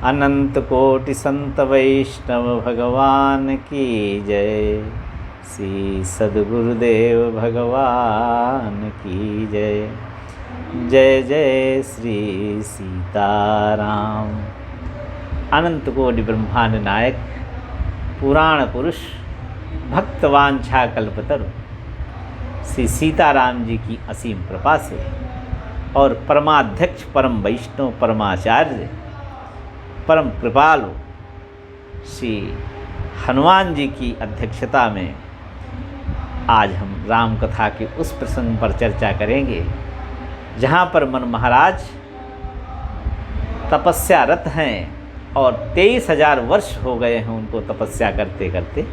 अनंत कोटि संत वैष्णव भगवान की जय। श्री सद्गुरुदेव भगवान की जय। जय जय श्री सीताराम। अनंत कोटि ब्रह्मांड नायक, पुराण पुरुष, भक्तवांछा कल्पतरु श्री सीताराम जी की असीम कृपा से और परमाध्यक्ष परम वैष्णव परमाचार्य परम कृपालु श्री हनुमान जी की अध्यक्षता में आज हम राम कथा के उस प्रसंग पर चर्चा करेंगे जहाँ पर मन महाराज तपस्यारत हैं और 23,000 वर्ष हो गए हैं उनको तपस्या करते करते।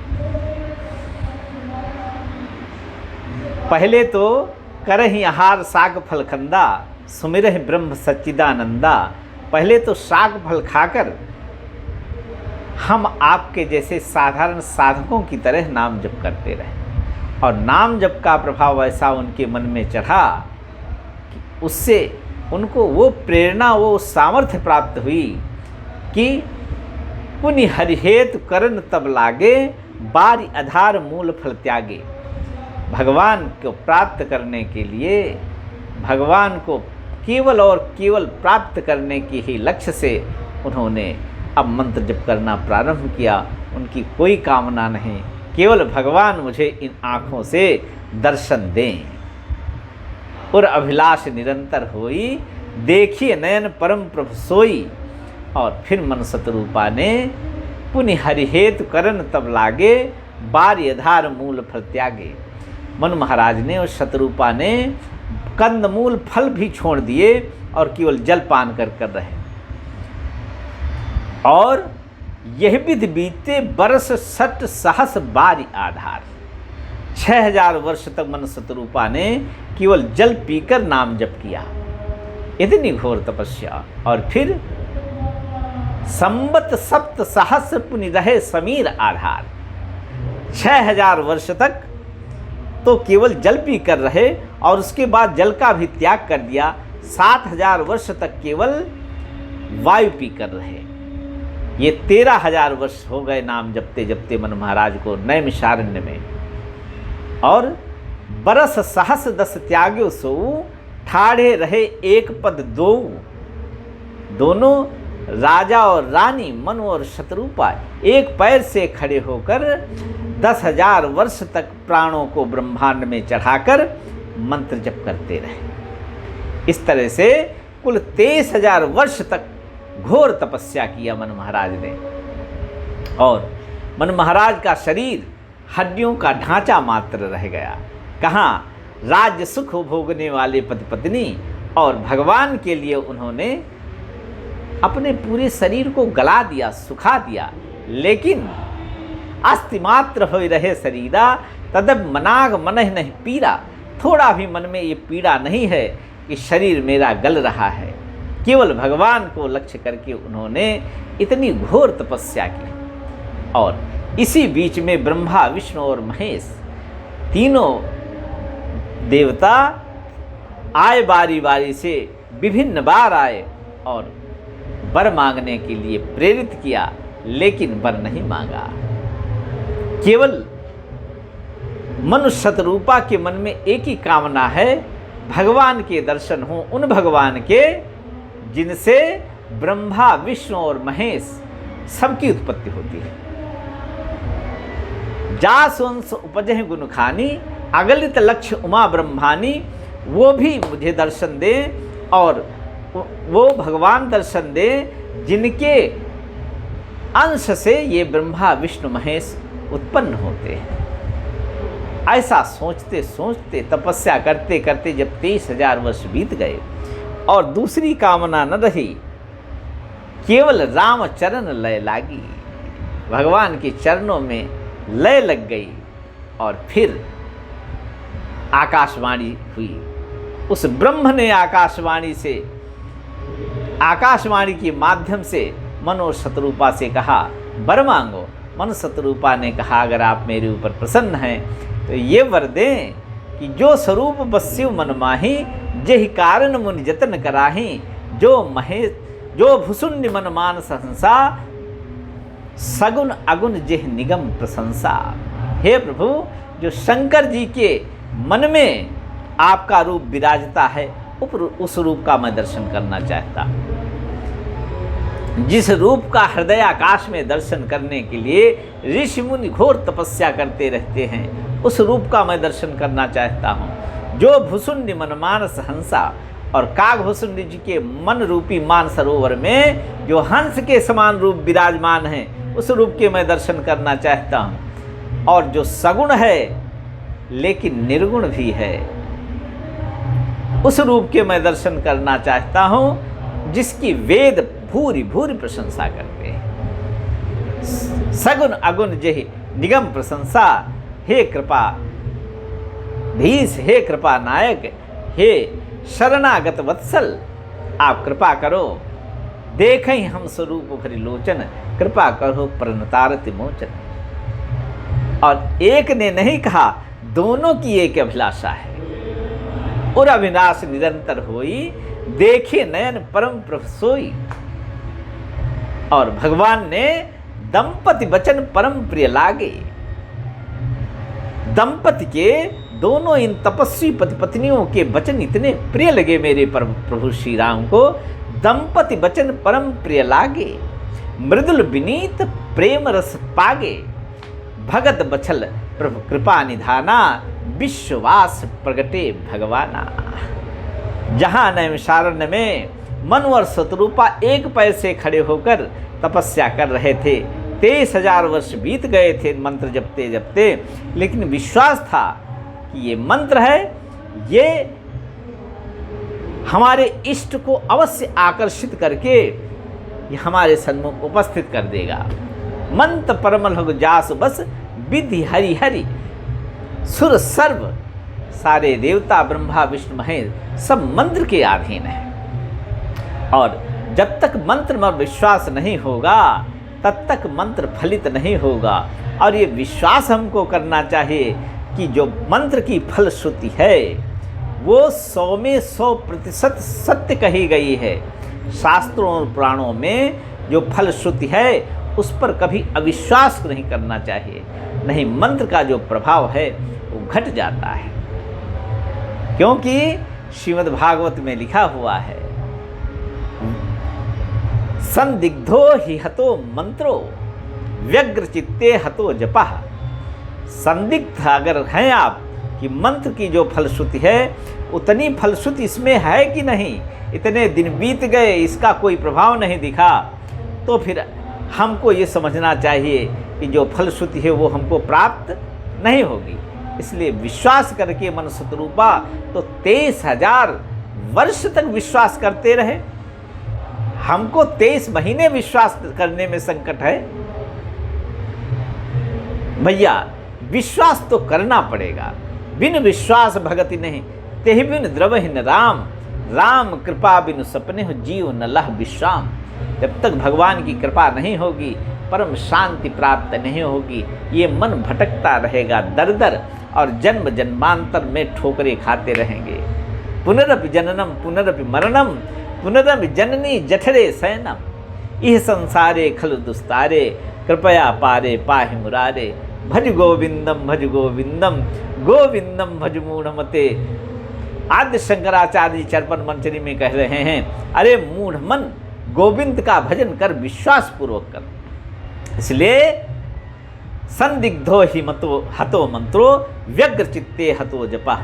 पहले तो करहि आहार साग फल खंदा, सुमिरहि ब्रह्म सच्चिदानंदा। पहले तो साग फल खाकर हम आपके जैसे साधारण साधकों की तरह नाम जप करते रहे और नाम जप का प्रभाव ऐसा उनके मन में चढ़ा कि उससे उनको वो प्रेरणा, वो सामर्थ्य प्राप्त हुई कि पुनि हरिहेतु करन तब लागे, बारी आधार मूल फल त्यागे। भगवान को प्राप्त करने के लिए, भगवान को केवल और केवल प्राप्त करने के ही लक्ष्य से उन्होंने अब मंत्र जप करना प्रारंभ किया। उनकी कोई कामना नहीं, केवल भगवान मुझे इन आँखों से दर्शन दें। और अभिलाष निरंतर होई, देखिए नयन परम प्रभु सोई। और फिर मन शतरूपा ने पुनि हरिहेतु करन तब लागे, बारी आधार मूल फल त्यागे। मन महाराज ने और शतरूपा ने कंदमूल फल भी छोड़ दिए और केवल जल पान कर रहे। और यह विधि बीते बरस 60 सहस बारी आधार। 6,000 वर्ष तक मन शतरूपा ने केवल जल पीकर नाम जप किया। इतनी घोर तपस्या। और फिर संबत सप्त सहस्र पुनि रहे समीर आधार। 6,000 वर्ष तक तो केवल जल पी कर रहे और उसके बाद जल का भी त्याग कर दिया। 7,000 वर्ष तक केवल वायु पी कर रहे। ये 13,000 वर्ष हो गए नाम जपते जपते मन महाराज को नैमिषारण्य में। और बरस सहस 10 त्याग्यो सोऊ, ठाढ़े रहे एक पद दोऊ। दोनों राजा और रानी मनु और शतरूपा एक पैर से खड़े होकर 10,000 वर्ष तक प्राणों को ब्रह्मांड में चढ़ाकर मंत्र जप करते रहे। इस तरह से कुल 23,000 वर्ष तक घोर तपस्या किया मन महाराज ने। और मन महाराज का शरीर हड्डियों का ढांचा मात्र रह गया। कहाँ राज्य सुख भोगने वाले पति पत्नी और भगवान के लिए उन्होंने अपने पूरे शरीर को गला दिया, सुखा दिया। लेकिन अस्थि मात्र हो रहे शरीरा, तदब मनाग मनह नहीं पीरा। थोड़ा भी मन में ये पीड़ा नहीं है कि शरीर मेरा गल रहा है। केवल भगवान को लक्ष्य करके उन्होंने इतनी घोर तपस्या की। और इसी बीच में ब्रह्मा, विष्णु और महेश तीनों देवता आए, बारी बारी से विभिन्न बार आए और वर मांगने के लिए प्रेरित किया, लेकिन वर नहीं मांगा। केवल मनुष्य शतरूपा के मन में एक ही कामना है, भगवान के दर्शन हो, उन भगवान के जिनसे ब्रह्मा, विष्णु और महेश सबकी उत्पत्ति होती है। जास वंश उपजह गुण खानी, अगलित लक्ष्य उमा ब्रह्मानी। वो भी मुझे दर्शन दे और वो भगवान दर्शन दे जिनके अंश से ये ब्रह्मा, विष्णु, महेश उत्पन्न होते हैं। ऐसा सोचते सोचते तपस्या करते करते जब 23,000 वर्ष बीत गए और दूसरी कामना न रही, केवल राम चरण लय लागी। भगवान के चरणों में लय लग गई और फिर आकाशवाणी हुई। उस ब्रह्म ने आकाशवाणी के माध्यम से मनो शतरूपा से कहा, वर मांगो। मन शतरूपा ने कहा, अगर आप मेरे ऊपर प्रसन्न हैं तो ये वर दें कि जो स्वरूप बस्यु मन माही, जेहि कारण मुनि जतन कराही। जो भुसुंड मन मानस हंसा, सगुन अगुण जेह निगम प्रशंसा। हे प्रभु, जो शंकर जी के मन में आपका रूप विराजता है, उस रूप का मैं दर्शन करना चाहता हूँ। जिस रूप का हृदय आकाश में दर्शन करने के लिए ऋषि मुनि घोर तपस्या करते रहते हैं, उस रूप का मैं दर्शन करना चाहता हूँ। जो भुसुंड मन मानस हंसा, और कागभूषुंड जी के मन रूपी मान सरोवर में जो हंस के समान रूप विराजमान है, उस रूप के मैं दर्शन करना चाहता हूँ। और जो सगुण है लेकिन निर्गुण भी है, उस रूप के मैं दर्शन करना चाहता हूँ, जिसकी वेद भूरी भूरी प्रशंसा करते हैं। सगुण अगुण जेहि निगम प्रशंसा। हे कृपा धीश, हे कृपा नायक, हे शरणागत वत्सल, आप कृपा करो, देखें हम स्वरूप भरि लोचन, कृपा करो प्रणतारति मोचन। और एक ने नहीं कहा, दोनों की एक अभिलाषा है। और अविनाश निरंतर होई, देखे नयन परम प्रभु सोई। और भगवान ने दंपति वचन परम प्रिय लागे। दंपति के दोनों इन तपस्वी पति पत्नियों के वचन इतने प्रिय लगे मेरे परम प्रभु श्री राम को। दंपति वचन परम प्रिय लागे, मृदुल विनीत प्रेम रस पागे। भगत बछल प्रभु कृपा निधाना, विश्ववास प्रगटे भगवाना। जहाँ नैमिषारण्य में मनु और शतरूपा एक पैर से खड़े होकर तपस्या कर रहे थे। 23,000 वर्ष बीत गए थे मंत्र जपते जपते, लेकिन विश्वास था कि ये मंत्र है, ये हमारे इष्ट को अवश्य आकर्षित करके ये हमारे सन्मुख उपस्थित कर देगा। मंत्र परमल हो जासु बस, विधि हरि हरि सुर सर्व। सारे देवता ब्रह्मा विष्णु महेश सब मंत्र के अधीन है। और जब तक मंत्र में विश्वास नहीं होगा, तब तक मंत्र फलित नहीं होगा। और ये विश्वास हमको करना चाहिए कि जो मंत्र की फलश्रुति है वो 100 में 100% सत्य कही गई है। शास्त्रों और पुराणों में जो फलश्रुति है उस पर कभी अविश्वास नहीं करना चाहिए, नहीं मंत्र का जो प्रभाव है वो घट जाता है। क्योंकि श्रीमद् भागवत में लिखा हुआ है, संदिग्धो हि हतो मंत्रो, व्यग्र चित्ते हतो जपः। संदिग्ध अगर हैं आप कि मंत्र की जो फलश्रुति है उतनी फलश्रुति इसमें है कि नहीं, इतने दिन बीत गए इसका कोई प्रभाव नहीं दिखा, तो फिर हमको ये समझना चाहिए कि जो फलश्रुति है वो हमको प्राप्त नहीं होगी। इसलिए विश्वास करके मन शतरूपा तो 23,000 वर्ष तक विश्वास करते रहे। हमको 23 महीने विश्वास करने में संकट है। भैया विश्वास तो करना पड़ेगा, बिन विश्वास भगति नहीं, तेहि बिन द्रवहि न राम, राम कृपा बिनु सपने हो जीव न लह विश्राम। जब तक भगवान की कृपा नहीं होगी, परम शांति प्राप्त नहीं होगी, ये मन भटकता रहेगा दर दर, और जन्म जन्मांतर में ठोकरे खाते रहेंगे। पुनरपि जननम पुनरपि मरणम, पुनरपि जननी जठरे शयनम। इह संसारे खलु दुस्तारे, कृपया पारे पाहि मुरारे। भज गोविंदम भज गोविंदम, गोविंदम भज मूढ़मते। आद्य शंकराचार्य चरपन मंचरी में कह रहे हैं, अरे मूढ़ मन गोविंद का भजन कर, विश्वास पूर्वक कर। इसलिए संदिग्धो ही मतो हतो मंत्रो, व्यग्र चित्ते हतो जपा।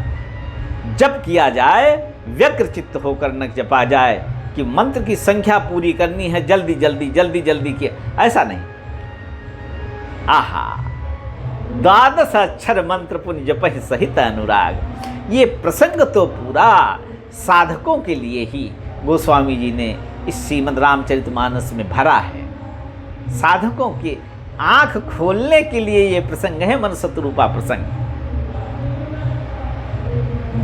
जप किया जाए, व्यग्र चित्त होकर न जपा जाए कि मंत्र की संख्या पूरी करनी है, जल्दी जल्दी जल्दी जल्दी किया, ऐसा नहीं। आहा, 12 अक्षर मंत्र पुण्य जपहि सहित अनुराग। ये प्रसंग तो पूरा साधकों के लिए ही गोस्वामी जी ने इस श्रीमद् रामचरितमानस में भरा है। साधकों की आंख खोलने के लिए ये प्रसंग है, मन शतरूपा प्रसंग।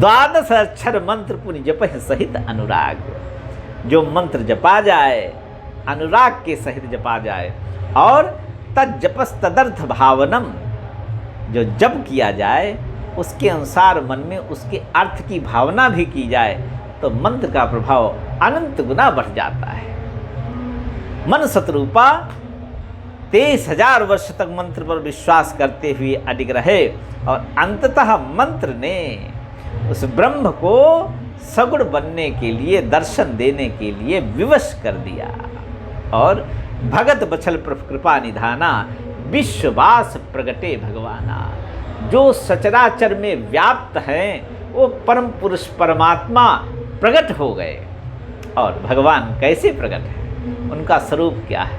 12 अक्षर मंत्र पुण्य जपहि सहित अनुराग। जो मंत्र जपा जाए, अनुराग के सहित जपा जाए, और तज्जपस तदर्थ भावनम, जो जप किया जाए उसके अनुसार मन में उसके अर्थ की भावना भी की जाए, तो मंत्र का प्रभाव अनंत गुना बढ़ जाता है। मन शतरूपा 23,000 वर्ष तक मंत्र पर विश्वास करते हुए अडिग रहे और अंततः मंत्र ने उस ब्रह्म को सगुण बनने के लिए, दर्शन देने के लिए विवश कर दिया। और भगत बछल प्रभु कृपा निधाना, विश्ववास प्रगटे भगवाना। जो सचराचर में व्याप्त हैं वो परम पुरुष परमात्मा प्रकट हो गए। और भगवान कैसे प्रकट है, उनका स्वरूप क्या है?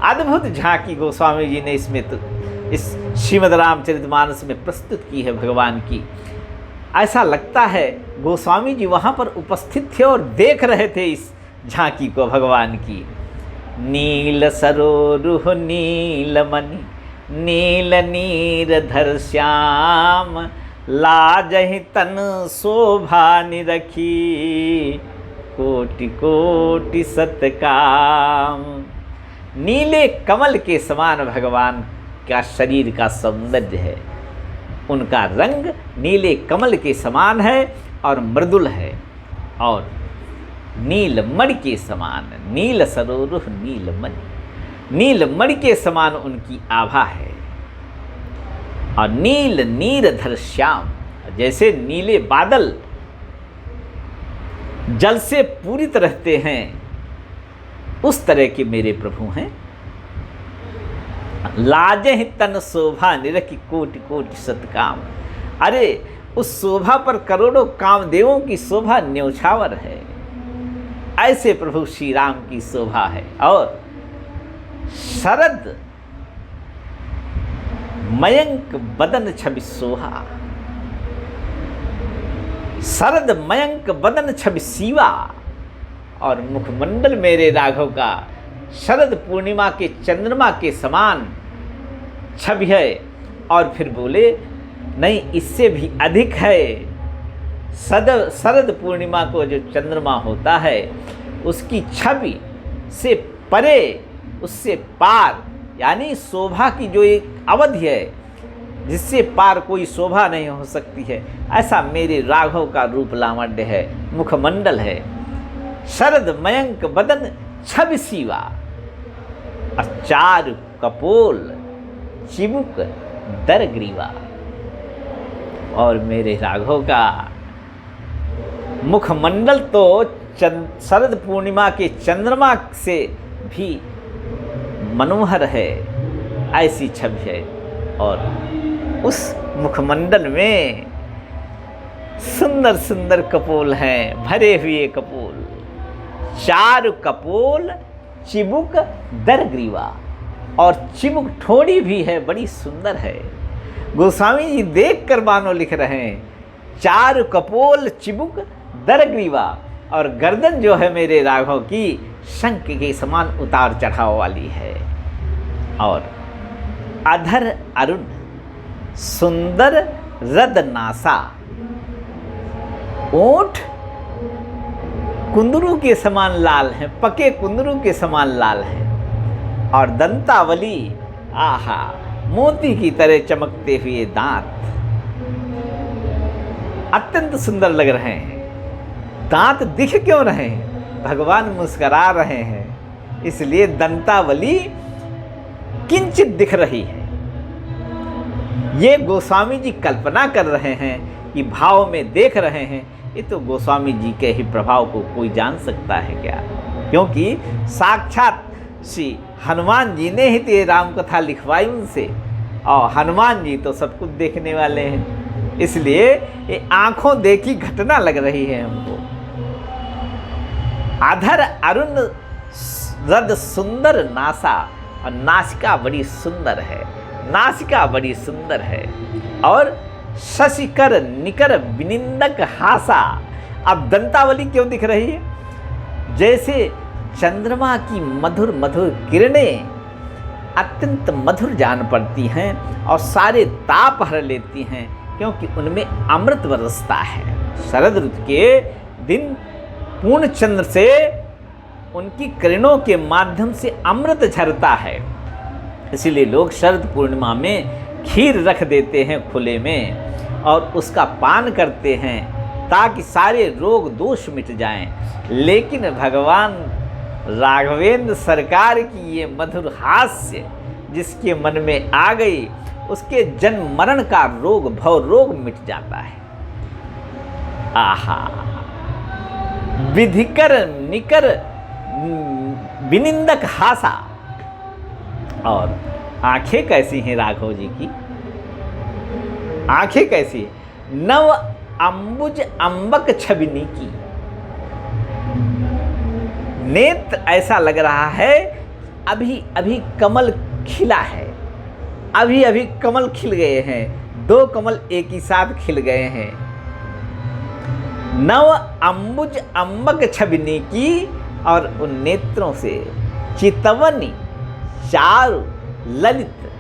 अद्भुत झांकी गोस्वामी जी ने इसमें तो इस श्रीमद् रामचरितमानस में प्रस्तुत की है भगवान की। ऐसा लगता है गोस्वामी जी वहाँ पर उपस्थित थे और देख रहे थे इस झांकी को भगवान की। नील सरोरुह नीलमणि, नील नीरधर श्याम, लाजहि तन शोभा निरखी, कोटि कोटि सतकाम। नीले कमल के समान भगवान का शरीर का सौंदर्य है। उनका रंग नीले कमल के समान है और मृदुल है और नीलमणि के समान, नील सरोरुह नीलमणि, नीलमणि के समान उनकी आभा है। और नील नीरधर श्याम, जैसे नीले बादल जल से पूरित रहते हैं उस तरह के मेरे प्रभु हैं। लाजहि तन शोभा निरखि, कोटि कोटि सतकाम। अरे उस शोभा पर करोड़ों कामदेवों की शोभा न्यौछावर है। ऐसे प्रभु श्री राम की शोभा है। और शरद मयंक बदन छवि सोहा, शरद मयंक बदन छवि सीवा। और मुखमंडल मेरे राघव का शरद पूर्णिमा के चंद्रमा के समान छवि है। और फिर बोले नहीं, इससे भी अधिक है। शरद पूर्णिमा को जो चंद्रमा होता है उसकी छवि से परे, उससे पार, यानी शोभा की जो एक अवधि है जिससे पार कोई शोभा नहीं हो सकती है, ऐसा मेरे राघव का रूप लावण्य है, मुखमंडल है। शरद मयंक बदन छवि सीवा, चारु कपोल चिबुक दर ग्रीवा। और मेरे राघव का मुखमंडल तो शरद पूर्णिमा के चंद्रमा से भी मनोहर है, ऐसी छवि है। और उस मुखमंडल में सुंदर सुंदर कपोल हैं, भरे हुए कपोल, चारु कपोल चिबुक दर ग्रीवा। और चिबुक ठोड़ी भी है, बड़ी सुंदर है। गोस्वामी जी देख कर मानो लिख रहे हैं, चारु कपोल चिबुक दर ग्रीवा। और गर्दन जो है मेरे राघव की शंख के समान उतार चढ़ाव वाली है। और अधर अरुण सुंदर रद नासा, ओठ कुंदरू के समान लाल है, पके कुंदरू के समान लाल है। और दंतावली, आहा, मोती की तरह चमकते हुए दांत अत्यंत सुंदर लग रहे हैं। दांत दिख क्यों रहे हैं? भगवान मुस्कुरा रहे हैं, इसलिए दंतावली किंचित दिख रही है। ये गोस्वामी जी कल्पना कर रहे हैं कि भाव में देख रहे हैं। ये तो गोस्वामी जी के ही प्रभाव को कोई जान सकता है क्या? क्योंकि साक्षात श्री हनुमान जी ने ही तो ये राम कथा लिखवाई उनसे, और हनुमान जी तो सब कुछ देखने वाले हैं, इसलिए ये आंखों देखी घटना लग रही है हमको। अधर अरुण रद सुंदर नासा, और नासिका बड़ी सुंदर है, नासिका बड़ी सुंदर है। और शशिकर निकर विनिंदक हासा। अब दंतावली क्यों दिख रही है? जैसे चंद्रमा की मधुर मधुर किरणें अत्यंत मधुर जान पड़ती हैं और सारे ताप हर लेती हैं, क्योंकि उनमें अमृत बरसता है। शरद ऋतु के दिन पूर्ण चंद्र से उनकी किरणों के माध्यम से अमृत झरता है। इसीलिए लोग शरद पूर्णिमा में खीर रख देते हैं खुले में और उसका पान करते हैं ताकि सारे रोग दोष मिट जाएं। लेकिन भगवान राघवेंद्र सरकार की ये मधुर हास्य जिसके मन में आ गई, उसके जन्म मरण का रोग भव रोग मिट जाता है। आहा, विधिकर निकर विनिंदक हासा। और आंखें कैसी हैं राघव जी की, आंखें कैसी है, नव अंबुज अंबक छबिनी की। नेत्र ऐसा लग रहा है अभी अभी कमल खिला है, अभी अभी कमल खिल गए हैं, दो कमल एक ही साथ खिल गए हैं। नव अंबुज अंबक छबिनी की, और उन नेत्रों से चितवनी चारु ललित।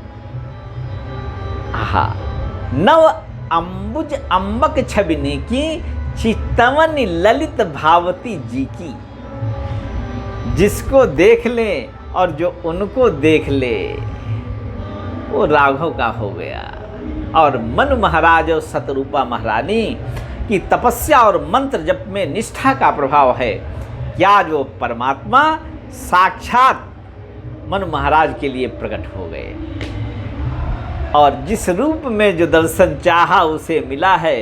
आहा, नव अंबुज अंबक छबिनी की, चितवनी ललित भावती जी की। जिसको देख ले और जो उनको देख ले वो राघव का हो गया। और मनु महाराज और शतरूपा महारानी की तपस्या और मंत्र जप में निष्ठा का प्रभाव है कि आज वो परमात्मा साक्षात मनु महाराज के लिए प्रकट हो गए। और जिस रूप में जो दर्शन चाहा उसे मिला है।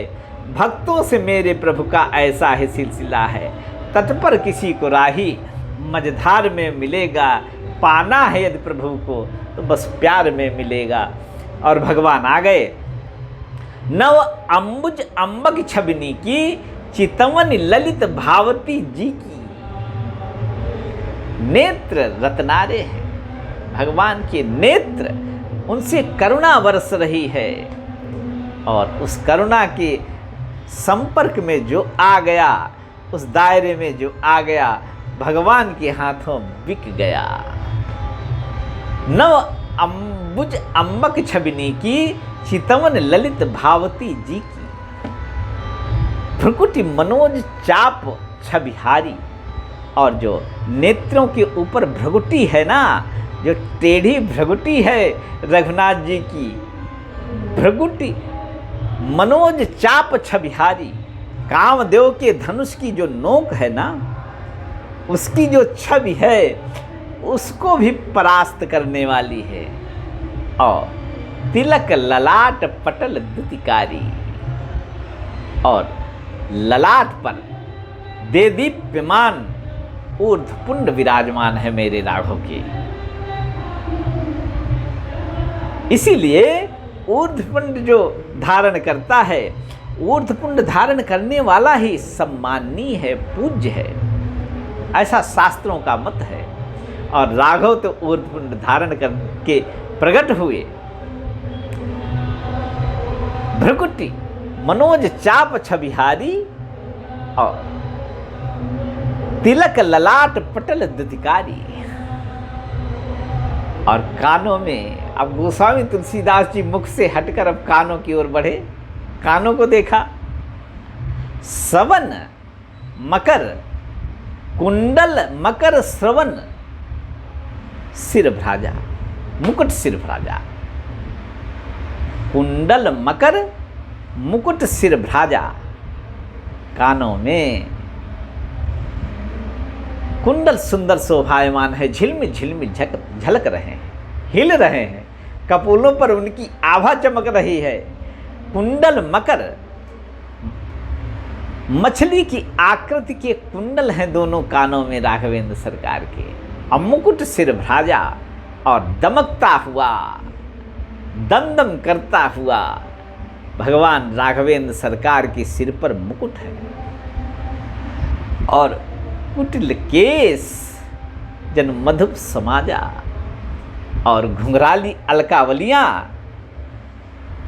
भक्तों से मेरे प्रभु का ऐसा ही सिलसिला है, तट पर किसी को राही मझधार में मिलेगा। पाना है यदि प्रभु को तो बस प्यार में मिलेगा। और भगवान आ गए। नव अंबुज अंबक छबिनी की, चितवन ललित भावती जी की। नेत्र रत्नारे हैं, भगवान के नेत्र, उनसे करुणा बरस रही है। और उस करुणा के संपर्क में जो आ गया, उस दायरे में जो आ गया, भगवान के हाथों बिक गया। नव अंबुज अंबक छबिनी की, चितवन ललित भावती जी की। भ्रुकुटी मनोज चाप छबिहारी। और जो नेत्रों के ऊपर भ्रुकुटी है ना, जो टेढ़ी भ्रुकुटी है रघुनाथ जी की, भ्रुकुटी मनोज चाप छबिहारी। कामदेव के धनुष की जो नोक है ना, उसकी जो छवि है उसको भी परास्त करने वाली है। और तिलक ललाट पटल द्युतिकारी। और ललाट पर देदीप्यमान ऊर्ध्वपुंड विराजमान है मेरे राघव के। इसीलिए ऊर्ध्वपुंड जो धारण करता है, ऊर्ध्वपुंड धारण करने वाला ही सम्माननीय है, पूज्य है, ऐसा शास्त्रों का मत है। और राघव तो ऊर्ध्वपुंड धारण करके प्रकट हुए। भ्रुकुटी मनोज चाप छबिहारी। और तिलक ललाट पटल द्युतिकारी। और कानों में, अब गोस्वामी तुलसीदास जी मुख से हटकर अब कानों की ओर बढ़े, कानों को देखा। सवन मकर कुंडल मकर श्रवण सिर भ्राजा, मुकुट सिर भ्राजा। कुंडल मकर मुकुट सिर भ्राजा। कानों में कुंडल सुंदर शोभायमान है, झिलमिल झिलमिल झलक रहे हैं, हिल रहे हैं। कपोलों पर उनकी आभा चमक रही है। कुंडल मकर, मछली की आकृति के कुंडल हैं दोनों कानों में राघवेंद्र सरकार के। और मुकुट सिर भ्राजा। और दमकता हुआ, दमदम करता हुआ भगवान राघवेंद्र सरकार के सिर पर मुकुट है। और कुटिल केस जन मधुप समाजा। और घुंघराली अलकावलियाँ,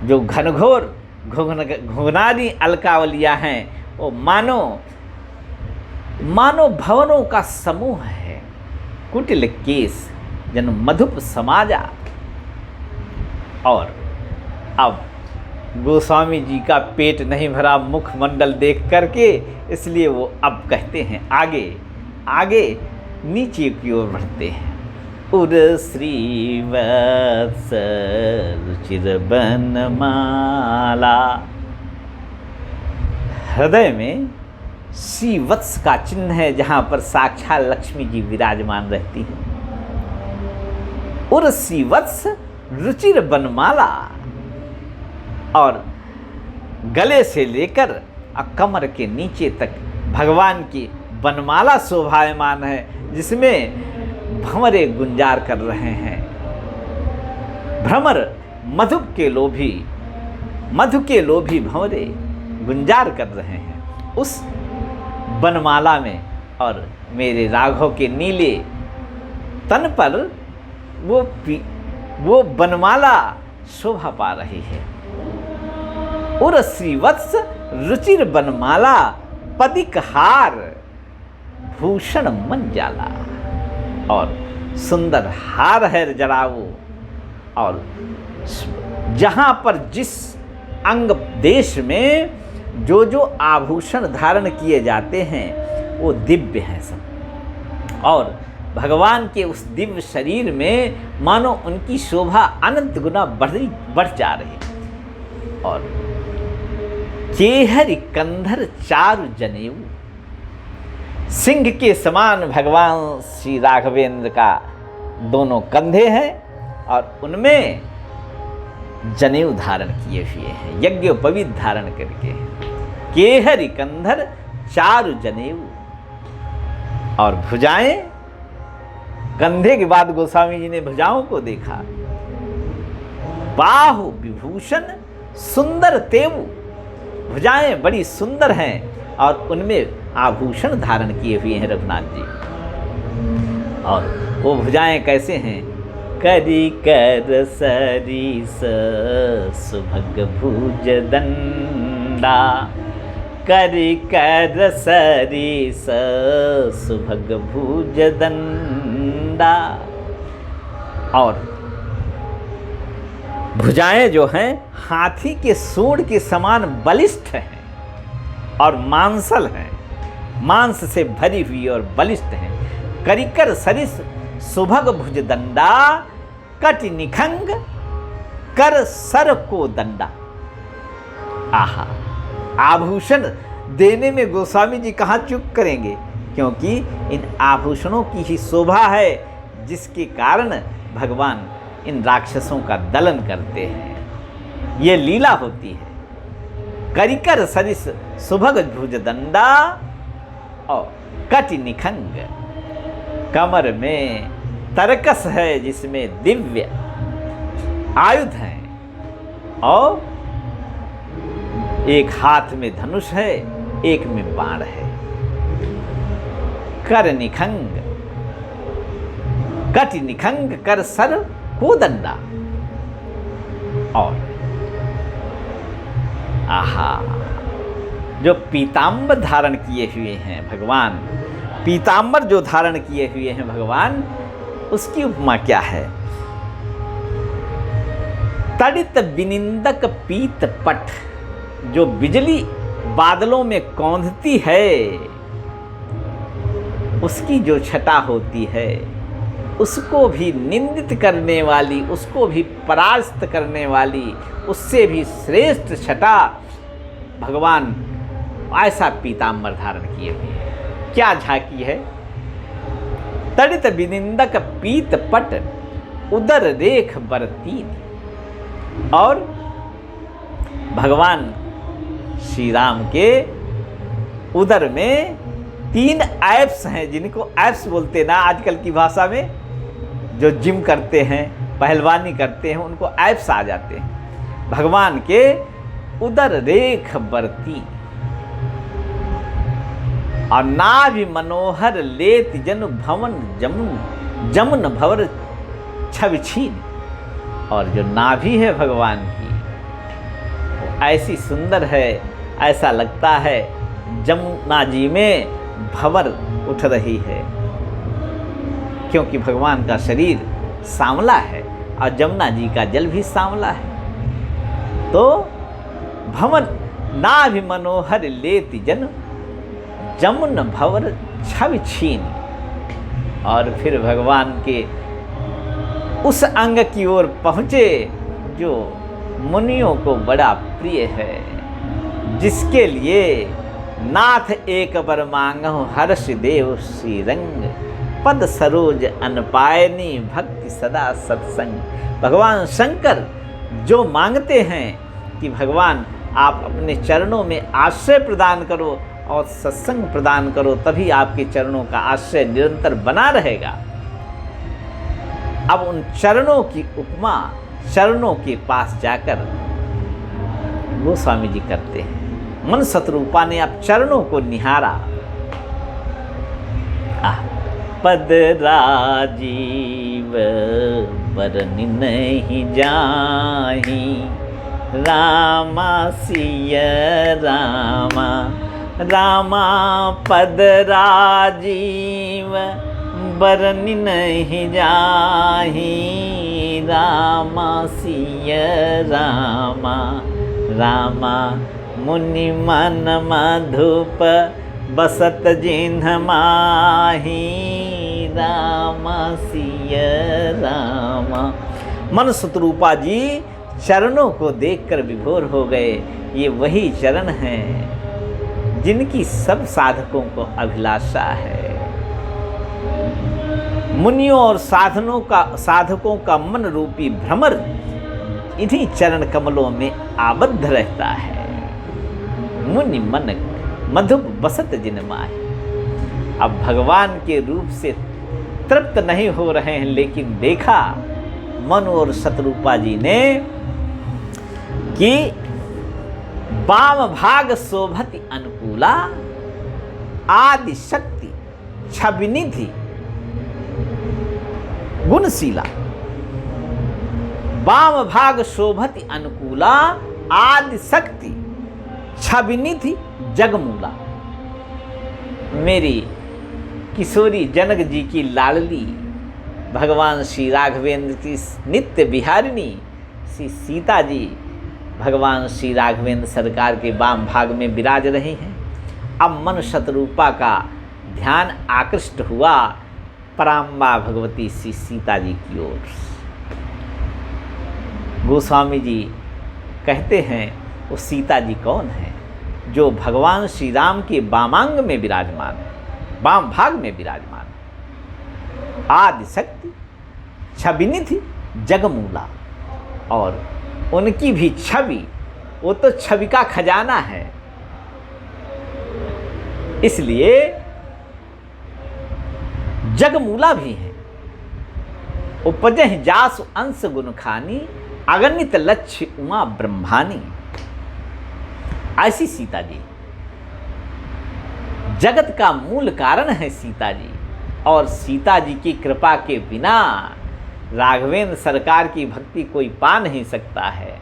जो घनघोर घुंघराली अलकावलियाँ हैं, वो मानो मानो भवनों का समूह है। कुटिल केस जन मधुप समाजा। और अब गोस्वामी जी का पेट नहीं भरा मुखमंडल देख करके, इसलिए वो अब कहते हैं आगे आगे नीचे की ओर बढ़ते हैं। उर श्री वत्स रुचिर बनमाला। हृदय में श्रीवत्स का चिन्ह है, जहाँ पर साक्षात लक्ष्मी जी विराजमान रहती हैं। और श्रीवत्स रुचिर बनमाला, और गले से लेकर कमर के नीचे तक भगवान की बनमाला शोभायमान है, जिसमें भंवरे गुंजार कर रहे हैं। भ्रमर मधु के लोभी भंवरे गुंजार कर रहे हैं उस बनमाला में, और मेरे राघव के नीले तन पर वो बनमाला शोभा पा रही है। और श्रीवत्स रुचिर बनमाला पदिक हार भूषण मन जाला, और सुंदर हार है जड़ाऊ, और जहाँ पर जिस अंग देश में जो जो आभूषण धारण किए जाते हैं वो दिव्य हैं सब, और भगवान के उस दिव्य शरीर में मानो उनकी शोभा अनंत गुना बढ़ जा रही है। और केहरि कंधर चारु जनेऊ, सिंह के समान भगवान श्री राघवेंद्र का दोनों कंधे हैं, और उनमें जनेऊ धारण किए हुए हैं, यज्ञोपवीत धारण करके। केहरि कंधर चारु जनेऊ, और भुजाएं, कंधे के बाद गोस्वामी जी ने भुजाओं को देखा। बाहु विभूषण सुंदर तेवु, भुजाएं बड़ी सुंदर हैं और उनमें आभूषण धारण किए हुए हैं रघुनाथ जी। और वो भुजाएं कैसे हैं? करी कर सरीस सुभग भुज दंडा, करी कर सरीस सुभग भुज दंडा। और भुजाएं जो हैं हाथी के सूंड के समान बलिष्ठ हैं और मांसल हैं, मांस से भरी हुई और बलिष्ठ हैं। करिकर सरिस सुभग भुज दंडा, कटि निखंग कर सर को दंडा। आहा, आभूषण देने में गोस्वामी जी कहाँ चूक करेंगे, क्योंकि इन आभूषणों की ही शोभा है जिसके कारण भगवान इन राक्षसों का दलन करते हैं। ये लीला होती है। करिकर सरिस सुभग भुज दंडा और कटि निखंग, कमर में तरकस है जिसमें दिव्य आयुध हैं, और एक हाथ में धनुष है, एक में बाण है। कर निखंग, कटि निखंग कर सर को दंडा। और आहा, जो पीतांबर धारण किए हुए हैं भगवान, पीतांबर जो धारण किए हुए हैं भगवान, उसकी उपमा क्या है? तड़ित विनिंदक पीत पट, जो बिजली बादलों में कौंधती है उसकी जो छटा होती है, उसको भी निंदित करने वाली, उसको भी परास्त करने वाली, उससे भी श्रेष्ठ छटा भगवान ऐसा पीतांबर धारण किए हुए हैं। क्या झांकी है? तड़ित विनिंदक पीत पट उदर रेख बरतीन। और भगवान श्री राम के उदर में 3 एप्स हैं, जिनको एप्स बोलते ना आजकल की भाषा में, जो जिम करते हैं, पहलवानी करते हैं, उनको एप्स आ जाते हैं। भगवान के उदर रेख बरती, और नाभि मनोहर लेत जन भवन जमुन भवर छवि छीन। और जो नाभि है भगवान की, वो ऐसी सुंदर है, ऐसा लगता है जमुना जी में भंवर उठ रही है, क्योंकि भगवान का शरीर सांवला है और जमुना जी का जल भी सांवला है। तो भवन नाभि मनोहर लेति जन जमुन भवर छवि छीन। और फिर भगवान के उस अंग की ओर पहुँचे जो मुनियों को बड़ा प्रिय है, जिसके लिए नाथ एक बर मांगहु हर्ष देव श्री रंग, पद सरोज अनपायनी भक्ति सदा सत्संग। भगवान शंकर जो मांगते हैं कि भगवान आप अपने चरणों में आश्रय प्रदान करो और सत्संग प्रदान करो, तभी आपके चरणों का आश्रय निरंतर बना रहेगा। अब उन चरणों की उपमा चरणों के पास जाकर गोस्वामी जी करते हैं। मन शत्रुपा ने अब चरणों को निहारा। पद राजीव बरन नहीं जाही, रामा सिय रामा, रामा पद राजीव बरन नहीं जाही, रामा सिय रामा, रामा मुनि मन मधुप बसत जिन्ह माही, रामा सिय रामा। मन शत्रुपा जी चरणों को देखकर विभोर हो गए। ये वही चरण हैं जिनकी सब साधकों को अभिलाषा है। मुनियों और साधकों का मन रूपी भ्रमर इन्हीं चरण कमलों में आबद्ध रहता है। मुनि मन मधुप बसत जिन माही। अब भगवान के रूप से तृप्त नहीं हो रहे हैं, लेकिन देखा मनु और शत्रुपा जी ने कि वाम भाग शोभति अनुकूला, आदि शक्ति छविनिधि गुणशीला। वाम भाग शोभति अनुकूला, आदि शक्ति छविनिधि जगमूला। मेरी किशोरी जनक जी की लाडली भगवान श्री राघवेंद्र की नित्य विहारिणी श्री सीता जी भगवान श्री राघवेंद्र सरकार के वाम भाग में विराज रही हैं। अब मन शत्रुपा का ध्यान आकृष्ट हुआ पराम्बा भगवती श्री सीता जी की ओर। गोस्वामी जी कहते हैं वो सीता जी कौन है? जो भगवान श्री राम के वामांग में विराजमान है, वाम भाग में विराजमान है। आदि शक्ति छविनिधि जगमूला, और उनकी भी छवि, वो तो छवि का खजाना है, इसलिए जगमूला भी है। उपजह जासु अंश गुण खानी, अगणित लक्ष्य उमा ब्रह्मानी। ऐसी सीता जी जगत का मूल कारण है सीता जी, और सीता जी की कृपा के बिना राघवेंद्र सरकार की भक्ति कोई पा नहीं सकता है।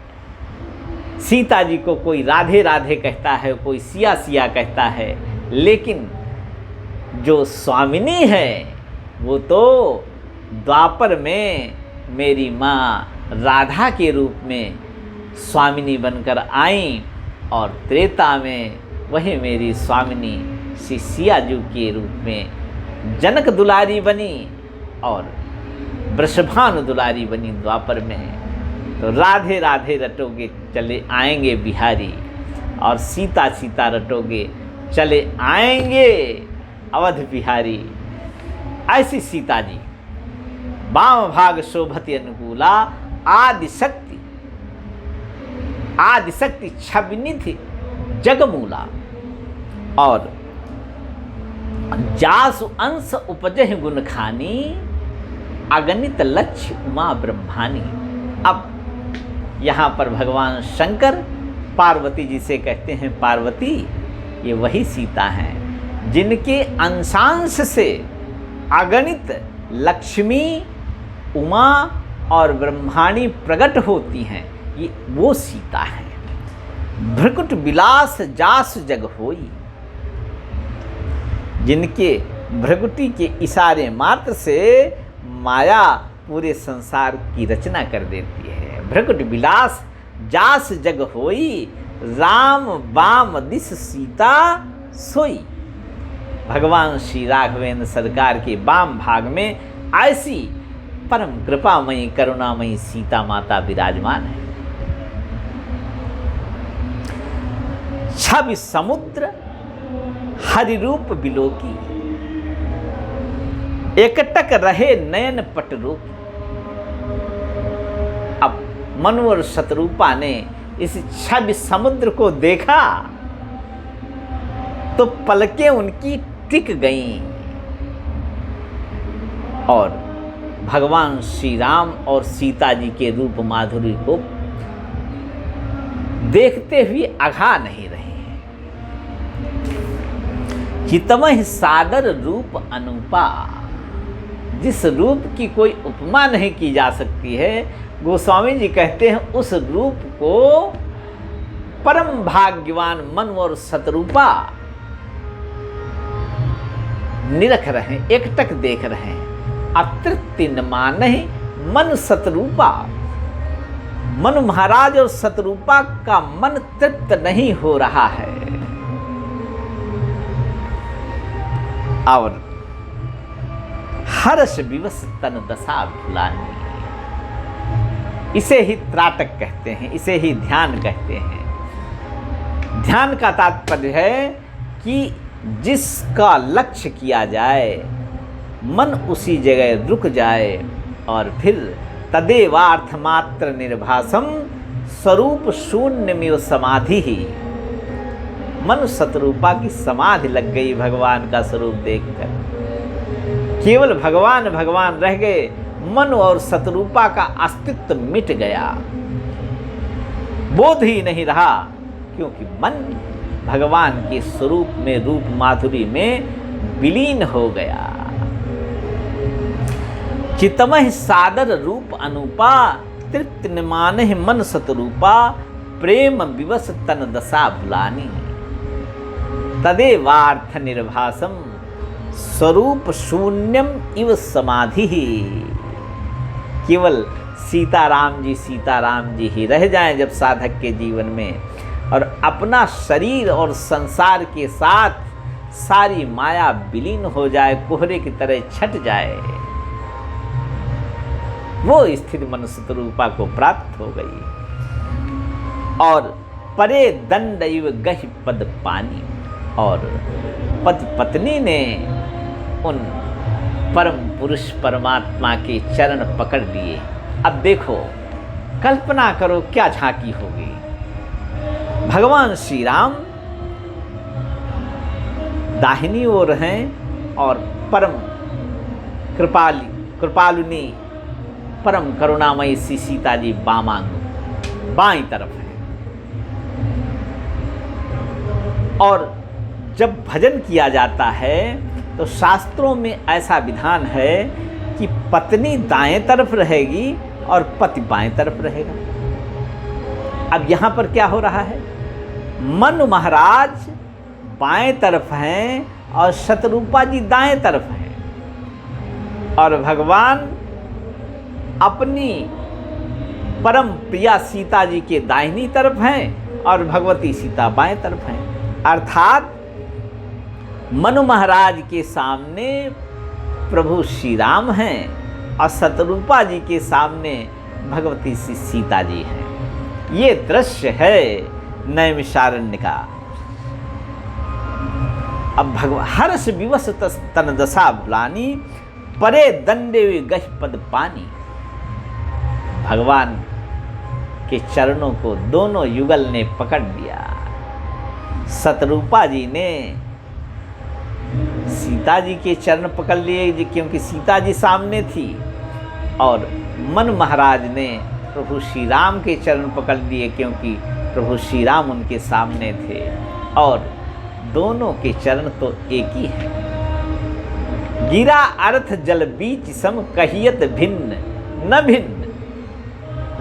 सीता जी को कोई राधे राधे कहता है, कोई सिया सिया कहता है, लेकिन जो स्वामिनी है वो तो द्वापर में मेरी माँ राधा के रूप में स्वामिनी बनकर आई, और त्रेता में वही मेरी स्वामिनी श्री सियाजू के रूप में जनक दुलारी बनी और वृषभानु दुलारी बनी द्वापर में। तो राधे राधे रटोगे चले आएंगे बिहारी, और सीता सीता रटोगे चले आएंगे अवध बिहारी। ऐसी सीता जी वाम भाग शोभति अनुकूला, आदि शक्ति छविनिधि जगमूला, और जासु अंश उपजह गुण खानी, अगणित लक्ष्य उमा ब्रह्मानी। अब यहाँ पर भगवान शंकर पार्वती जी से कहते हैं, पार्वती ये वही सीता हैं जिनके अंशांश से अगणित लक्ष्मी, उमा और ब्रह्माणी प्रकट होती हैं। ये वो सीता है। भ्रकुट विलास जास जग होई, जिनके भ्रकुटी के इशारे मात्र से माया पूरे संसार की रचना कर देती है। भ्रकुट विलास जास जग होई, राम वाम दिस सीता सोई। भगवान श्री राघवेंद्र सरकार के वाम भाग में ऐसी परम कृपामयी करुणामयी सीता माता विराजमान है। छवि समुद्र हरि रूप बिलोकी, एकटक रहे नयन पट रोकी। अब मनु और शतरूपा ने इस छवि समुद्र को देखा तो पलकें उनकी टिक गईं और भगवान श्री राम और सीता जी के रूप माधुरी को देखते हुए अघा नहीं रहे हैं। हितमहि सादर रूप अनुपा, जिस रूप की कोई उपमा नहीं की जा सकती है, गोस्वामी जी कहते हैं उस रूप को परम भाग्यवान मनु और शतरूपा निरख रहे, एकटक देख रहे हैं। अतृप्ति न मानहि मन शतरूपा, मनु महाराज और शतरूपा का मन तृप्त नहीं हो रहा है। और हर्ष विवश तन दशा भुलानी, इसे ही त्राटक कहते हैं, इसे ही ध्यान कहते हैं। ध्यान का तात्पर्य है कि जिसका लक्ष्य किया जाए मन उसी जगह रुक जाए और फिर तदेवार्थ मात्र निर्भासम स्वरूप शून्यमेव समाधि ही। मन शतरूपा की समाधि लग गई भगवान का स्वरूप देखकर, केवल भगवान भगवान रह गए, मन और शतरूपा का अस्तित्व मिट गया, बोध ही नहीं रहा, क्योंकि मन भगवान के स्वरूप में, रूप माधुरी में विलीन हो गया। चितमहि सादर रूप अनुपा, तृप्त न मानहि मन शतरूपा, प्रेम विवश तन दशा भुलानी। तदेवार्थ निर्भासम स्वरूप शून्यम इव समाधि। केवल सीताराम जी ही रह जाएं जब साधक के जीवन में, और अपना शरीर और संसार के साथ सारी माया विलीन हो जाए, कोहरे की तरह छट जाए, वो स्थिति मन शतरूपा को प्राप्त हो गई। और परे दंड इव गहि पद पानी, और पति पत्नी ने उन परम पुरुष परमात्मा के चरण पकड़ लिए। अब देखो, कल्पना करो क्या झांकी होगी। भगवान श्री राम दाहिनी ओर हैं और परम कृपालुनी परम करुणामयी श्री सीता जी बाईं तरफ है। और जब भजन किया जाता है तो शास्त्रों में ऐसा विधान है कि पत्नी दाएं तरफ रहेगी और पति बाएं तरफ रहेगा। अब यहाँ पर क्या हो रहा है, मनु महाराज बाएं तरफ हैं और शतरूपा जी दाएं तरफ हैं, और भगवान अपनी परम प्रिया सीता जी के दाहिनी तरफ हैं और भगवती सीता बाएं तरफ हैं। अर्थात मनु महाराज के सामने प्रभु श्री राम हैं और शतरूपा जी के सामने भगवती सीता जी हैं। ये दृश्य है नैमिषारण्य का। अब भगवान हर्ष विवश तन दशा भुलानी, परे दंडे गहि पद पानी। भगवान के चरणों को दोनों युगल ने पकड़ लिया। शतरूपा जी ने सीता जी के चरण पकड़ लिए क्योंकि सीता जी सामने थी, और मनु महाराज ने प्रभु श्री राम के चरण पकड़ लिए क्योंकि प्रभु श्री राम उनके सामने थे, और दोनों के चरण तो एक ही हैं। गिरा अर्थ जल बीच सम कहियत भिन्न न भिन्न,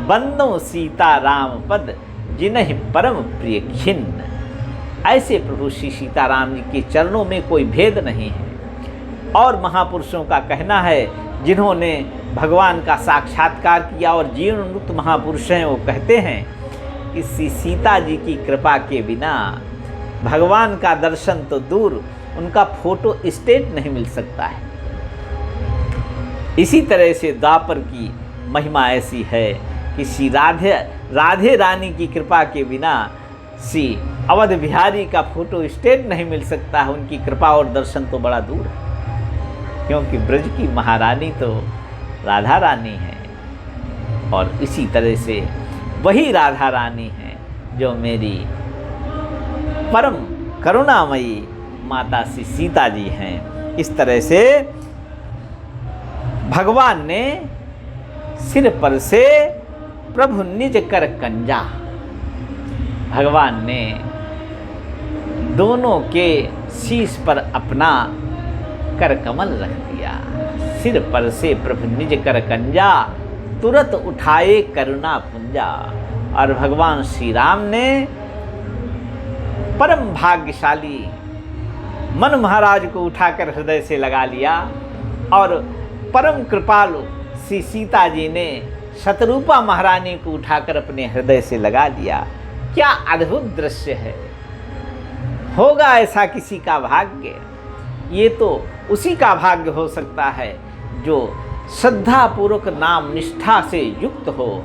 बंदो सीता राम पद जिन्हि परम प्रिय खिन्न। ऐसे प्रभु श्री सीताराम जी के चरणों में कोई भेद नहीं है। और महापुरुषों का कहना है, जिन्होंने भगवान का साक्षात्कार किया और जीवन मुक्त महापुरुष हैं, वो कहते हैं कि सीता जी की कृपा के बिना भगवान का दर्शन तो दूर, उनका फोटो स्टेट नहीं मिल सकता है। इसी तरह से द्वापर की महिमा ऐसी है कि श्री राधे रानी की कृपा के बिना श्री अवध बिहारी का फोटो स्टेट नहीं मिल सकता है, उनकी कृपा और दर्शन तो बड़ा दूर है, क्योंकि ब्रज की महारानी तो राधा रानी है। और इसी तरह से वही राधा रानी है जो मेरी परम करुणामयी माता श्री सीता जी हैं। इस तरह से भगवान ने सिर पर से प्रभु निज कर कंजा, भगवान ने दोनों के शीश पर अपना कर कमल रख दिया। सिर पर से प्रभु निज कर कंजा, तुरंत उठाए करुणा पुंजा। और भगवान श्री राम ने परम भाग्यशाली मन महाराज को उठाकर हृदय से लगा लिया, और परम कृपालु श्री सीता जी ने शतरूपा महारानी को उठाकर अपने हृदय से लगा लिया। क्या अद्भुत दृश्य है! होगा ऐसा किसी का भाग्य? ये तो उसी का भाग्य हो सकता है जो श्रद्धापूर्वक नाम निष्ठा से युक्त हो,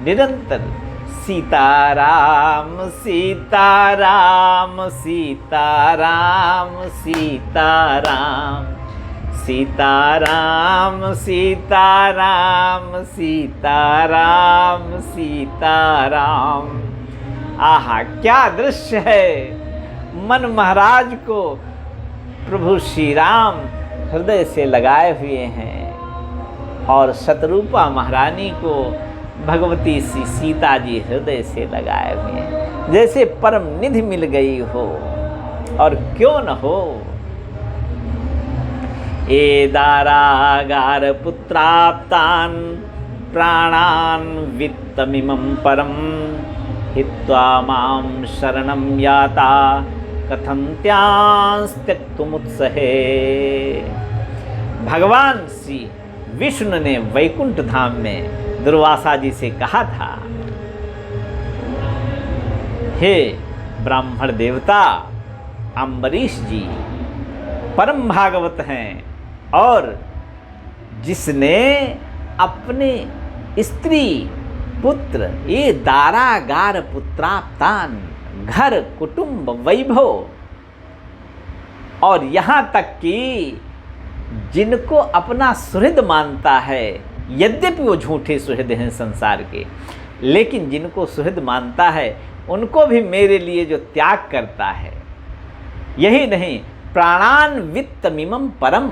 निरंतर सीताराम सीताराम सीताराम सीताराम सीताराम सीताराम सीताराम सीताराम। आहा, क्या दृश्य है! मन महाराज को प्रभु श्री राम हृदय से लगाए हुए हैं, और शतरूपा महारानी को भगवती श्री सीता जी हृदय से लगाए हुए हैं, जैसे परम निधि मिल गई हो। और क्यों न हो, ए दारागार पुत्राप्तान् प्राणान् वित्तमिमं परम, हित्वा मां शरणं याता कथं त्यास्त्यक्तुमुत्सहे। भगवान श्री विष्णु ने वैकुंठ धाम में दुर्वासा जी से कहा था, हे ब्राह्मण देवता अम्बरीश जी परम भागवत हैं, और जिसने अपने स्त्री पुत्र ये दारागार पुत्राप्तान, घर कुटुंब वैभव, और यहाँ तक कि जिनको अपना सुहृद मानता है, यद्यपि वो झूठे सुहृद हैं संसार के, लेकिन जिनको सुहृद मानता है उनको भी मेरे लिए जो त्याग करता है, यही नहीं प्राणान वित्तमिमं परम,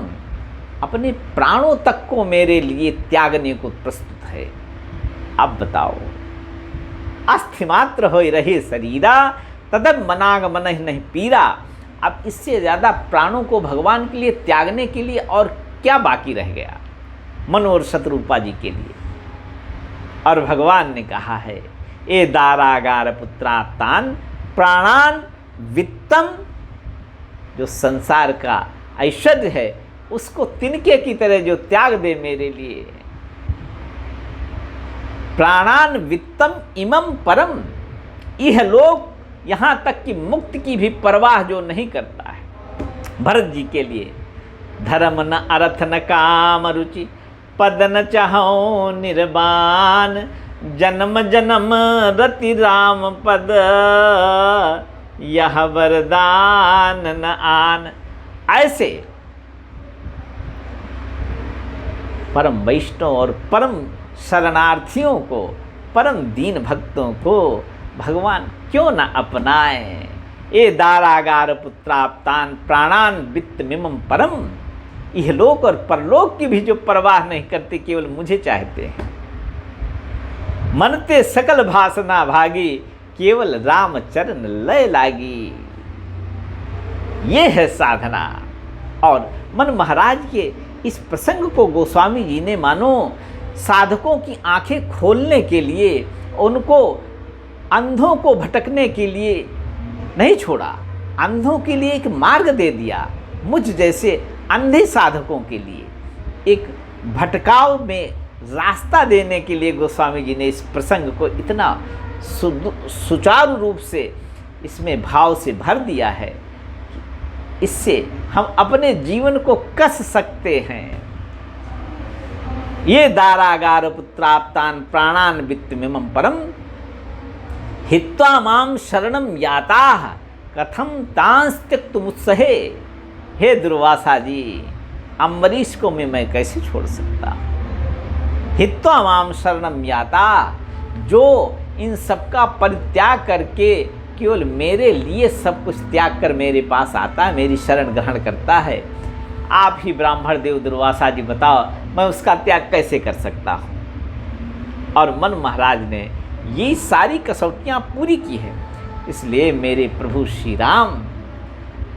अपने प्राणों तक को मेरे लिए त्यागने को प्रस्तुत है। अब बताओ, अस्थिमात्र हो रहे शरीरा तदब मनाग मन नहीं पीरा। अब इससे ज़्यादा प्राणों को भगवान के लिए त्यागने के लिए और क्या बाकी रह गया मन और शतरूपा जी के लिए। और भगवान ने कहा है, ए दारागार पुत्राप्तान प्राणान वित्तम, जो संसार का ऐश्वर्य है उसको तिनके की तरह जो त्याग दे मेरे लिए। प्राणान वित्तम इमं परम, यह लोग यहाँ तक कि मुक्ति की भी परवाह जो नहीं करता है। भरत जी के लिए धर्म न अर्थ न काम रुचि, पद न चाहो निर्वाण, जन्म जन्म रति राम पद, यह वरदान न आन। ऐसे परम वैष्णव और परम शरणार्थियों को, परम दीन भक्तों को भगवान क्यों न अपनाए। ए दारागार पुत्राप्तान प्राणान वित्तमिमं परम, यह लोक और परलोक की भी जो परवाह नहीं करते, केवल मुझे चाहते हैं। मनते सकल भासना भागी, केवल राम चरण लय लागी। ये है साधना। और मन महाराज के इस प्रसंग को गोस्वामी जी ने मानो साधकों की आंखें खोलने के लिए, उनको अंधों को भटकने के लिए नहीं छोड़ा, अंधों के लिए एक मार्ग दे दिया। मुझ जैसे अंधे साधकों के लिए एक भटकाव में रास्ता देने के लिए गोस्वामी जी ने इस प्रसंग को इतना सुचारू रूप से इसमें भाव से भर दिया है, इससे हम अपने जीवन को कस सकते हैं। ये दारागार पुत्राप्तान प्राणान वित्तमिमं परम, हित्वा माम शरणम याताः कथम तांस त्यक्तुमुत्सहे। हे दुर्वासा जी, अम्बरीश को मैं कैसे छोड़ सकता। हित्वा माम शरणम याता, जो इन सबका परित्याग करके केवल मेरे लिए सब कुछ त्याग कर मेरे पास आता है, मेरी शरण ग्रहण करता है, आप ही ब्राह्मण देव दुर्वासा जी बताओ मैं उसका त्याग कैसे कर सकता हूँ। और मन महाराज ने ये सारी कसौटियाँ पूरी की है, इसलिए मेरे प्रभु श्री राम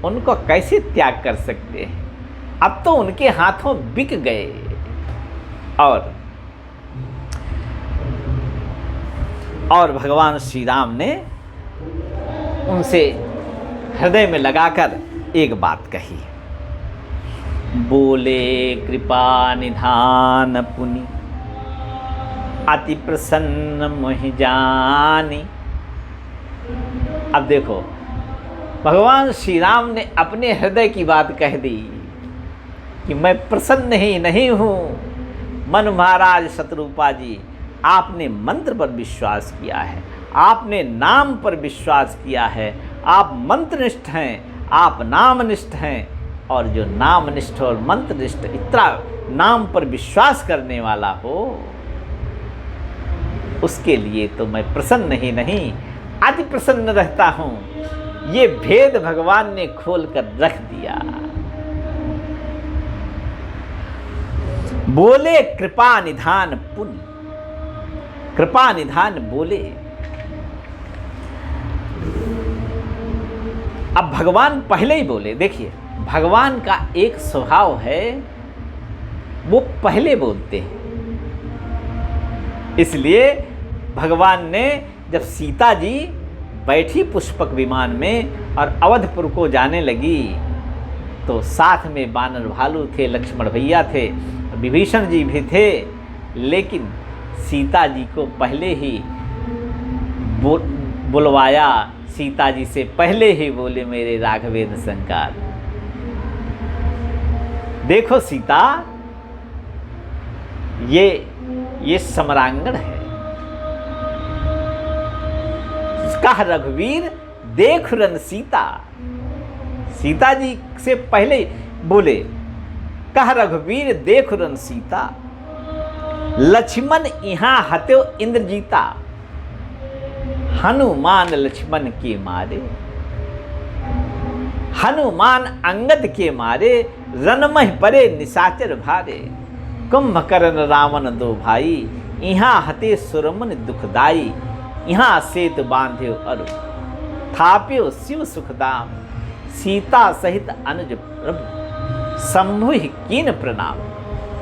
उनको कैसे त्याग कर सकते हैं। अब तो उनके हाथों बिक गए। और भगवान श्री राम ने उनसे हृदय में लगाकर एक बात कही, बोले कृपा निधान पुनि अति प्रसन्न मोहि जानी। अब देखो, भगवान श्री राम ने अपने हृदय की बात कह दी कि मैं प्रसन्न ही नहीं हूँ। मन महाराज शतरूपा जी, आपने मंत्र पर विश्वास किया है, आपने नाम पर विश्वास किया है, आप मंत्रनिष्ठ हैं, आप नामनिष्ठ हैं। और जो नामनिष्ठ और मंत्रनिष्ठ इतना नाम पर विश्वास करने वाला हो, उसके लिए तो मैं प्रसन्न ही नहीं अति प्रसन्न रहता हूँ। ये भेद भगवान ने खोल कर रख दिया। बोले कृपा निधान पुण्य, कृपा निधान बोले। अब भगवान पहले ही बोले। देखिए, भगवान का एक स्वभाव है, वो पहले बोलते हैं। इसलिए भगवान ने जब सीता जी बैठी पुष्पक विमान में और अवधपुर को जाने लगी, तो साथ में बानर भालू थे, लक्ष्मण भैया थे, विभीषण जी भी थे, लेकिन सीता जी को पहले ही बुलवाया। सीता जी से पहले ही बोले, मेरे राघवेंद्र शंकर। देखो सीता, ये सम्रांगण है। कह रघुवीर देख रन सीता। सीता जी से पहले बोले, कह रघुवीर देख रन सीता, लक्ष्मण यहाँ हत्यो इंद्रजीता, हनुमान लक्ष्मण के मारे, हनुमान अंगद के मारे, रनमह परे निशाचर भारे, कुंभकर्ण रावण दो भाई, यहाँ हते सुरमन दुखदाई, यहाँ सेतु बांध्यो अरु, थाप्यो शिव सुखदाम, सीता सहित अनुज प्रभु, शंभु कीन प्रणाम।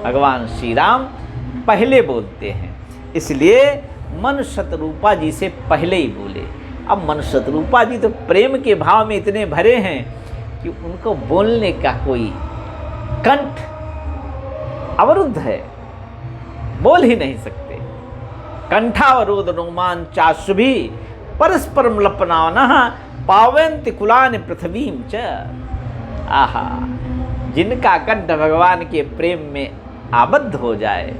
भगवान श्री राम पहले बोलते हैं, इसलिए मन शतरूपा जी से पहले ही बोले। अब मन शतरूपा जी तो प्रेम के भाव में इतने भरे हैं कि उनको बोलने का कोई कंठ अवरुद्ध है, बोल ही नहीं सकते। कंठावरोध रोमांचाशुभि परस्परम लपनावनः पावयन्ति कुलानि पृथ्वीं च। आहा, जिनका कंठ भगवान के प्रेम में आबद्ध हो जाए,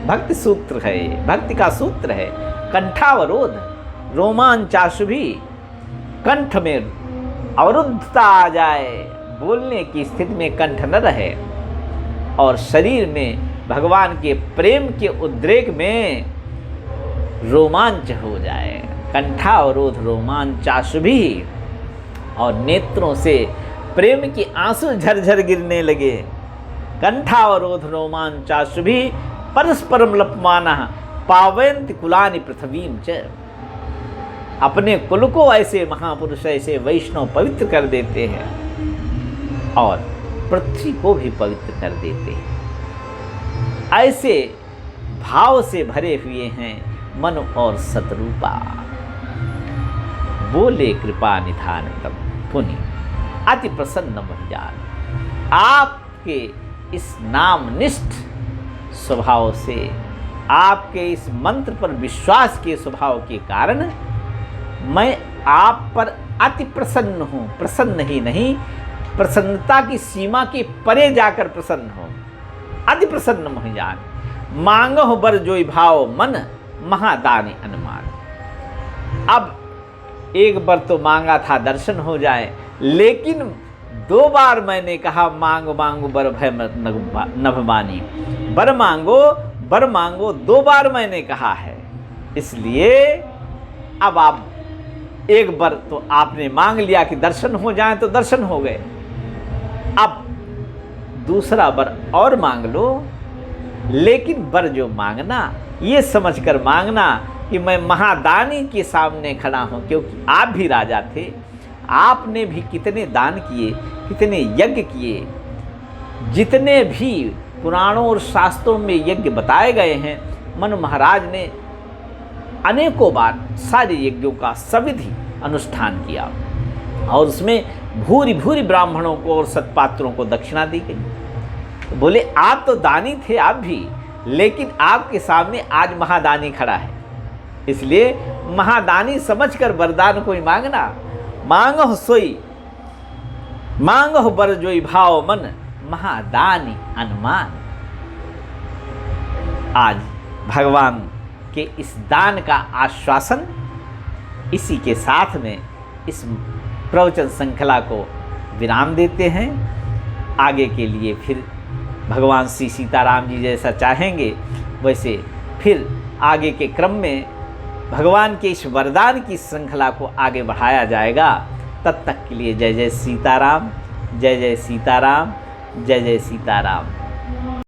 भक्ति सूत्र है, भक्ति का सूत्र है। कंठावरोध रोमांचाशुभि, कंठ में अवरुद्धता आ जाए, बोलने की स्थिति में कंठ न रहे, और शरीर में भगवान के प्रेम के उद्रेक में रोमांच हो जाए। कंठावरोध रोमांचाशुभि, और नेत्रों से प्रेम के आंसू झरझर गिरने लगे। कंठावरोध रोमांचाशुभि परस्परम लपमानः पावयन्ति कुलानि पृथ्वीं च। अपने कुल को ऐसे महापुरुष, ऐसे वैष्णव पवित्र कर देते हैं और पृथ्वी को भी पवित्र कर देते हैं। ऐसे भाव से भरे हुए हैं मन और शतरूपा। बोले कृपा निधान तम पुनि अति प्रसन्न महिजान। आपके इस नामनिष्ठ स्वभाव से, आपके इस मंत्र पर विश्वास के स्वभाव के कारण मैं आप पर अति प्रसन्न हूँ। प्रसन्न ही नहीं, प्रसन्नता की सीमा के परे जाकर प्रसन्न हो। अति प्रसन्न महिजान। मांगो बर जोई भाव मन, महादानी अनुमान। अब एक बार तो मांगा था दर्शन हो जाए, लेकिन 2 बार मैंने कहा मांगो मांगो बर भय नभ मानी। बर मांगो 2 बार मैंने कहा है। इसलिए अब आप एक बार तो आपने मांग लिया कि दर्शन हो जाए, तो दर्शन हो गए। अब दूसरा बर और मांग लो, लेकिन बर जो मांगना ये समझकर मांगना कि मैं महादानी के सामने खड़ा हूं, क्योंकि आप भी राजा थे, आपने भी कितने दान किए, कितने यज्ञ किए। जितने भी पुराणों और शास्त्रों में यज्ञ बताए गए हैं, मनु महाराज ने अनेकों बार सारे यज्ञों का सविधि अनुष्ठान किया, और उसमें भूरि भूरि ब्राह्मणों को और सत्पात्रों को दक्षिणा दी गई। तो बोले आप तो दानी थे आप भी, लेकिन आपके सामने आज महादानी खड़ा है, इसलिए महादानी समझकर वरदान कोई मांगना। मांगो सोई मांगो बर जोई भाव मन, महादानी अनुमान। आज भगवान के इस दान का आश्वासन इसी के साथ में इस प्रवचन श्रृंखला को विराम देते हैं। आगे के लिए फिर भगवान श्री सीताराम जी जैसा चाहेंगे वैसे फिर आगे के क्रम में भगवान के इस वरदान की श्रृंखला को आगे बढ़ाया जाएगा। तब तक के लिए जय जय सीताराम, जय जय सीताराम, जय जय सीताराम।